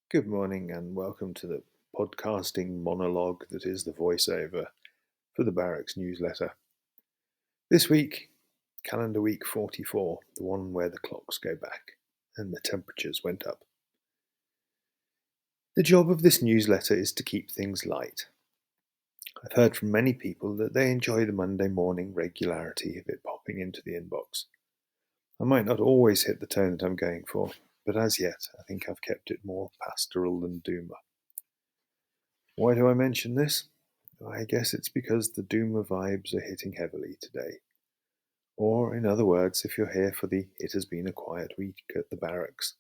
Good morning and welcome to the podcasting monologue that is the voiceover for the Barracks newsletter. This week, calendar week 44, the one where the clocks go back and the temperatures went up. The job of this newsletter is to keep things light. I've heard from many people that they enjoy the Monday morning regularity of it popping into the inbox. I might not always hit the tone that I'm going for, but as yet I think I've kept it more pastoral than doomer. Why do I mention this? I guess it's because the doomer vibes are hitting heavily today. Or, in other words, if you're here for the "it has been a quiet week at the barracks,"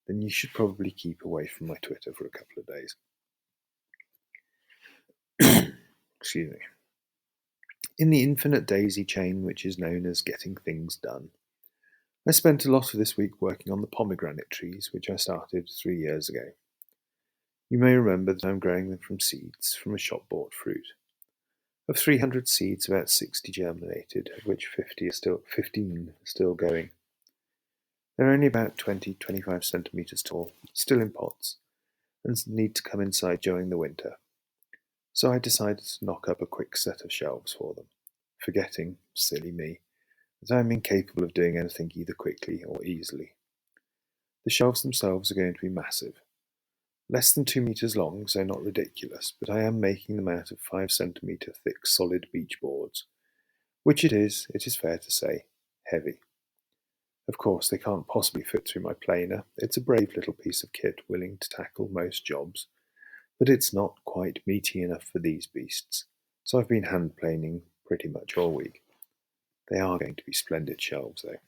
then you should probably keep away from my Twitter for a couple of days. Excuse me. In the infinite daisy chain which is known as getting things done, I spent a lot of this week working on the pomegranate trees which I started 3 years ago. You may remember that I'm growing them from seeds from a shop-bought fruit. Of 300 seeds, about 60 germinated, of which 15 are still going. They're only about 20-25 centimetres tall, still in pots, and need to come inside during the winter. So I decided to knock up a quick set of shelves for them, forgetting, silly me, that I'm incapable of doing anything either quickly or easily. The shelves themselves are going to be massive. Less than 2 metres long, so not ridiculous, but I am making them out of 5 centimetre thick solid beech boards, which it is fair to say, heavy. Of course, they can't possibly fit through my planer. It's a brave little piece of kit willing to tackle most jobs, but it's not quite meaty enough for these beasts, so I've been hand planing pretty much all week. They are going to be splendid shelves, though.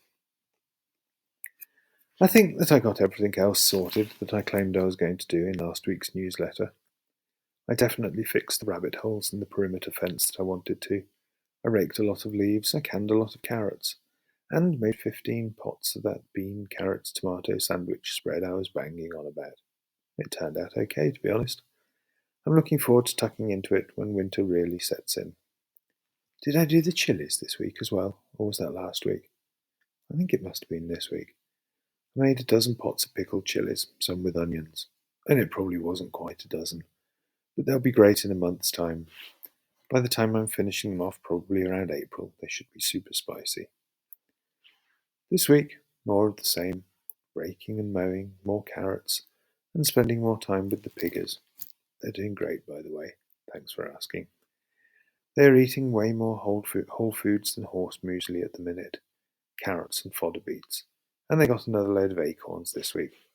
I think that I got everything else sorted that I claimed I was going to do in last week's newsletter. I definitely fixed the rabbit holes in the perimeter fence that I wanted to. I raked a lot of leaves, I canned a lot of carrots, and made 15 pots of that bean, carrots, tomato sandwich spread I was banging on about. It turned out okay, to be honest. I'm looking forward to tucking into it when winter really sets in. Did I do the chilies this week as well, or was that last week? I think it must have been this week. I made a dozen pots of pickled chilies, some with onions, and it probably wasn't quite a dozen, but they'll be great in a month's time. By the time I'm finishing them off, probably around April, they should be super spicy. This week, more of the same, raking and mowing, more carrots, and spending more time with the piggers. They're doing great, by the way. Thanks for asking. They're eating way more whole foods than horse muesli at the minute, carrots and fodder beets, and they got another load of acorns this week.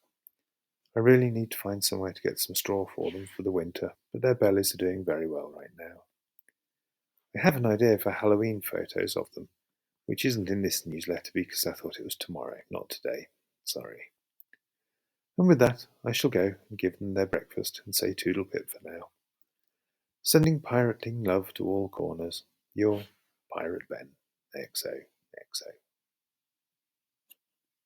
I really need to find somewhere to get some straw for them for the winter, but their bellies are doing very well right now. I have an idea for Halloween photos of them, which isn't in this newsletter because I thought it was tomorrow, not today. Sorry. And with that, I shall go and give them their breakfast and say toodle-pip for now. Sending pirating love to all corners. Your Pirate Ben. XOXO.